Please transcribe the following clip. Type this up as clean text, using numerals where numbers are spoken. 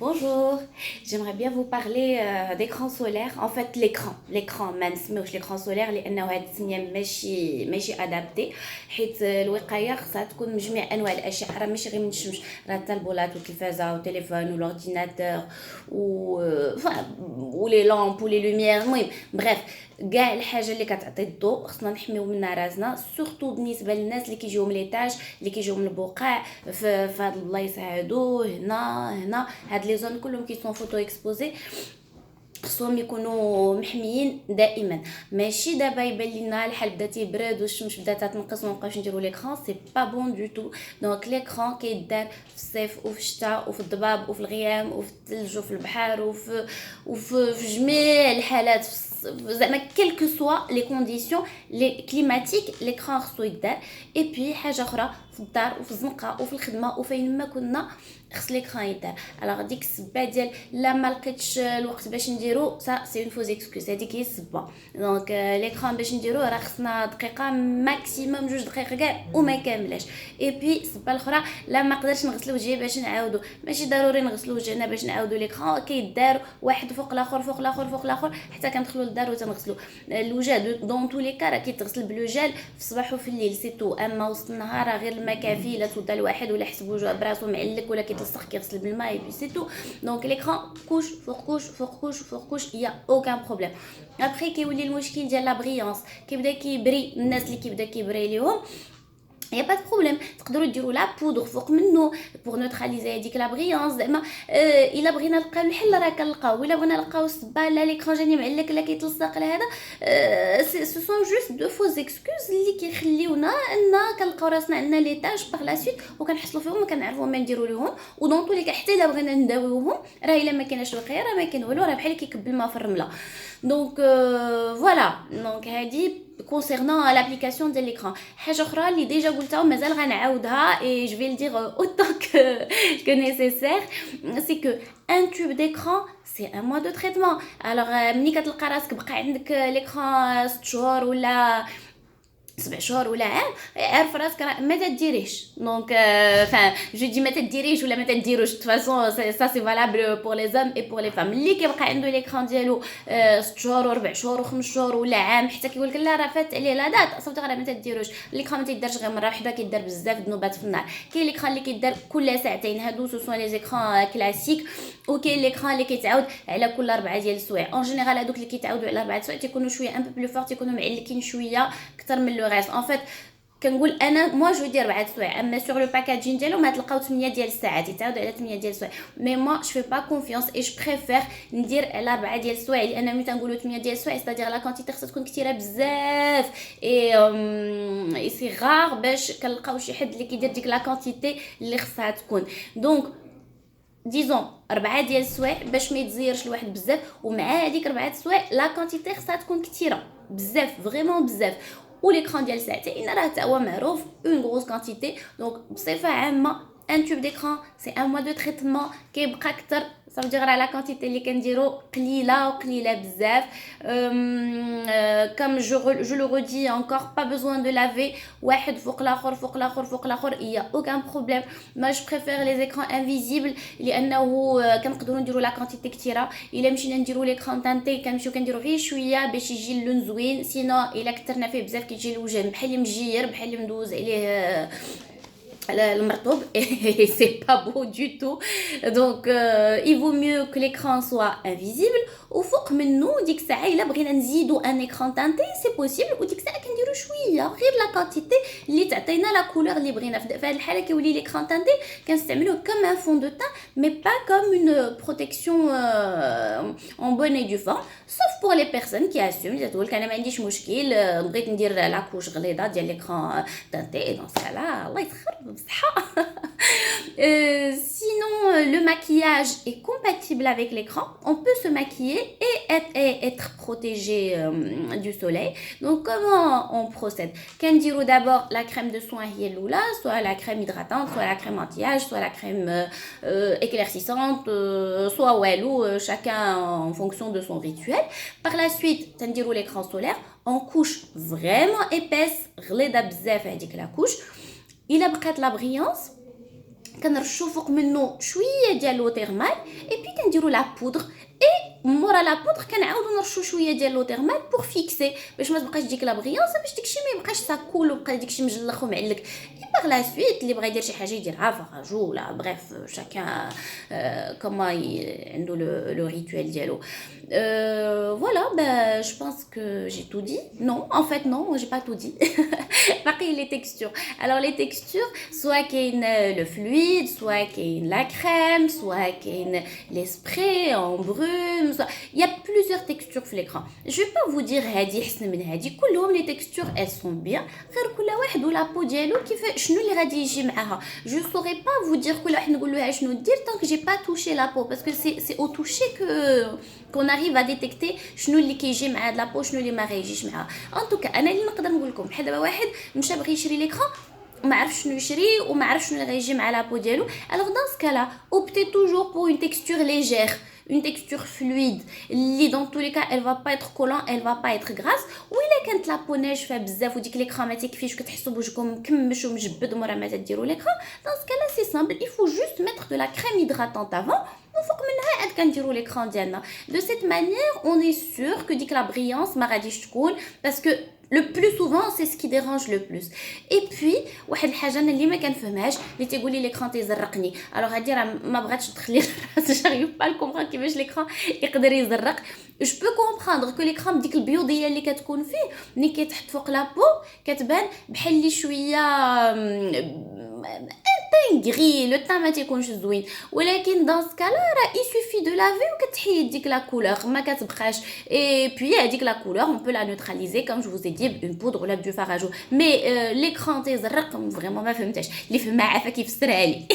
Bonjour, j'aimerais bien vous parler d'écran solaire. En fait, l'écran, ما نسميوش l'écran solaire لأنه هاد السمية ماشي أدابتي، حيت الوقاية خصها تكون مجميع أنواع الأشعة، راه ماشي غير من الشمس، راه حتى البولات والتلفازة والتليفون والأورديناتور و ولي لامب ولي لوميير، المهم بريف كاع الحاجه اللي كتعطي الضوء خصنا نحميو منها راسنا، سورتو بالنسبه للناس اللي كيجيو من ليتاج، اللي كيجيو من البقاع في هاد البلايص هادو هنا هاد لي زون كلهم كي سون فوتو اكسبوزي، خصهم يكونوا محميين دائما. ماشي دابا يبان لينا الحال بدا تيبرد والشمس بدات تنقص ومابقاوش نديرو ليكران، سي با بون دو تو. دونك ليكران كيدار في الصيف وفي الشتاء وفي الضباب وفي الغيام وفي الثلج وفي البحر وفي جميع الحالات، زعما كيلكو سوا لي كونديسيون لي كليماتيك ليكران خصو يدار. اي بي حاجه اخرى، في الدار وفي الزنقه وفي الخدمه وفين ما كنا خص ليكران يدار. الوغ ديك السبه ديال لا ما لقيتش الوقت باش نديرو، سا سي اون فوز اكسكوز، هذيك هي السبه. دونك ليكران باش نديرو راه خصنا دقيقه ماكسيموم 2 دقائق كاع وما كاملاش. اي بي السبه الاخرى لا ما قدرتش نغسل وجهي باش نعاودو، ماشي ضروري نغسلو وجهنا باش نعاودو ليكران، كيدار واحد فوق الاخر فوق الاخر فوق الاخر حتى كندخلو للدار وتنغسلو الوجه. دون تو لي كا راه كيتغسل بلو جيل في الصباح وفي الليل سي تو، اما وسط النهار راه غير الماء كافي، لا توضى الواحد ولا حسب وجهه براسو معلك ولا كيتلصق كيغسل بالماء اي بي سي تو. دونك ليكران كوش فوق كوش فوق كوش فوق كوش، يا اوكان بروبليم. ابري كيولي المشكل ديال لا بريونس، كيبدا كيبري الناس اللي كيبدا كيبري ليهم، il y a pas de problème تقدروا ديروا لا بودر فوق منه بور نوتراليزي هذيك لا بريونس. زعما الا بغينا نلقاو الحل راه كنلقاو، الا بغينا نلقاو الصبا لا ليكران جاني معلك لا كيتلصق لا هذا، سو سون جوست دو فوز اكسكوز اللي كيخليونا ان كنلقاو راسنا عندنا ليتاج باغ لا سويت وكنحصلوا فيهم وكنعرفوا ما نديروا لهم. ودون طولي حتى الا بغينا نداويوهم راه الا ما كايناش الوقايه راه ما كاين والو، راه بحال كيكب الماء في الرمله. دونك فوالا، دونك هادي concernant l'application de l'écran. حاجه اخرى اللي ديجا قلتها ومازال غنعاودها et je vais le dire autant que nécessaire, c'est que un tube d'écran c'est un mois de traitement. alors ملي كتلقى راسك بقى عندك ليكران 6 شهور ولا 7 شهور ولا عام، عارف راسك راه ما تديريش. دونك فان جو دي ما تديريش ولا ما تديروش، دو فاصون سا سي فالابل بور لي زوم اي بور لي فام. اللي كيبقى عنده ليكران ديالو 6 شهور و4 شهور و5 شهور ولا عام حتى كيقول لك لا راه فات عليه لا دات، صافي راه ما تديروش. ليكران ما تيدارش غير مره واحده، كيدار بزاف د النوبات في النهار. كاين ليكران اللي كيدار كل ساعتين، هادو سو سون لي زيكران كلاسيك، وكاين ليكران اللي كيتعاود على كل 4 ديال السوايع. اون جينيرال هادوك اللي كيتعاودوا على 4 سوايع تيكونوا شويه ان بو بلو فور، تيكونوا معلكين شويه اكثر من لو ريست. ان فيت كنقول انا موا جو دير 4 سوايع، اما سور لو باكاجين ديالو ما تلقاو 8 ديال الساعات يتعاود على 8 ديال السوايع. مي موا جو في با كونفيونس اي جو بريفير ندير على 4 ديال السوايع، لان ملي تنقولوا 8 ديال السوايع ستادير لا كونتيتي خصها تكون كثيره بزاف. اي سي غار باش كنلقاو شي حد اللي كيدير ديك لا كونتيتي اللي خصها تكون. دونك ديزون 4 ديال السوايع باش ما يتزيرش الواحد بزاف، ومع هذيك 4 السوايع لا كونتيتي خصها تكون كثيره بزاف فريمون بزاف. وليكران ديال ساعتين راه حتى هو معروف اون غروس كونتيتي. دونك بصفه عامه ان توب ديكران سي ان موا دو تريتمون، كيبقى اكثر صافي دير على لا كونتيتي اللي كنديرو قليله وقليله بزاف. كم جو لو رودي انكور با بوزوان دو لافي واحد فوق الاخر فوق الاخر فوق الاخر، يا اوكان بروبليم. ما جو بريفير لي زيكران انفيزيبل لانه كنقدروا نديروا لا كونتيتي كثيره. الا مشينا نديروا ليكران تانتي كنمشيو كنديروا غير شويه باش يجي اللون زوين، سينو الا كثرنا فيه بزاف كيجي الوجه بحال اللي مجير، بحال اللي مدوز عليه المرطوب et c'est pas beau du tout. Donc il vaut mieux que l'écran soit invisible. وفوق منه ديك الساعه الا بغينا نزيدو ان ايكران تانتي سي بوسيبل، وديك الساعه كنديرو شويه غير لا كونتيتي اللي تعطينا لا كولور اللي بغينا. في هذه الحاله كيولي ليكران تانتي كنستعملوه كوم ان فون دو تان مي با كوم اون بروتيكسيون اون بون اي دو فون، sauf pour les personnes qui assument تقول لك انا ما عنديش مشكل بغيت ندير لا كوش غليظه ديال ليكران تانتي، دونك لا الله يتخرب بصحه. Sinon, le maquillage est compatible avec l'écran. On peut se maquiller et être protégé du soleil. Donc, comment on procède? Kandirou d'abord la crème de soin Yelloula, soit la crème hydratante, soit la crème anti-âge, soit la crème éclaircissante, soit Wellou, chacun en fonction de son rituel. Par la suite, Kandirou l'écran solaire en couche vraiment épaisse, غليظة بزاف هذيك la couche. Il a بقات la brillance. كنرشوا فوق منه شويه ديال لو تيرمال اي بي كنديروا لا بودر اي مورا لا بودر كنعاودوا نرشوا شويه ديال لو تيرمال بور فيكسي باش ما تبقاش ديك لا بريونس باش داكشي ما يبقاش ساكول وبقى داكشي مجلخ ومعلق اي باغ لا سويت اللي بغى يدير شي حاجه يديرها فراجو ولا بريف شاكان كما عنده لو ريتوال ديالو voilà bah je pense que j'ai tout dit non en fait non j'ai pas tout dit باقي les textures alors les textures soit qu'il le fluide soit qu'il la crème soit qu'il les sprays en brume il y a plusieurs textures في l'écran je vais pas vous dire هادي احسن من هادي كلهم les textures elles sont bien غير كل واحد ولا بو ديالو كيف شنو اللي غادي يجي معاها je saurais pas vous dire كل واحد نقول له شنو دير tant que j'ai pas touché la peau parce que c'est au toucher que qu'on arrive à détecter شنو اللي كيجي مع هاد لابو شنو اللي ما غيجيش معاها en tout cas انا اللي نقدر نقول لكم بحال دابا واحد مشى بغى يشري ليكران ما عرف شنو يشري وما عرف شنو اللي غيجي مع لابو ديالو alors dans ce cas là optez toujours pour une texture légère une texture fluide اللي dans tous les cas elle va pas être collant elle va pas être grasse وإلا كانت لابو ناشفه بزاف وديك ليكران ما تكفيش كتحسوا بوجهكم مكمش ومجبد مورا ما تديروا ليكران dans ce cas là c'est simple il faut juste mettre de la crème hydratante avant وفوق منها عاد كنديروا ليكران ديالنا de cette manière on est sûr que ديك la brillance ما غاديش تكون parce que le plus souvent c'est ce qui dérange le plus et puis واحد الحاجه انا اللي ما كنفهمهاش اللي تيقول لي ليكران تيزرقني الوغ هادي راه ما بغاتش تدخلي الراس جاريف با كومبران كيفاش ليكران يقدر يزرق جو بو كومبراندر كو ليكران بديك البيوضيه اللي كتكون فيه ملي كيتحط فوق لابو كتبان بحال لي شويه تان غري لو تان ما تيكونش زوين ولكن دان سكالا راه اي سوفي دو لافي وكتحيد ديك لا كولور ما كتبقاش اي بوي هذيك لا كولور اون بو لا نوتراليزي كوم جو فوز اي دي بون بودر ولا بدو فاراجو مي ليكران تيزرق فريمون ما فهمتش اللي فهمها عافاك يفسرها لي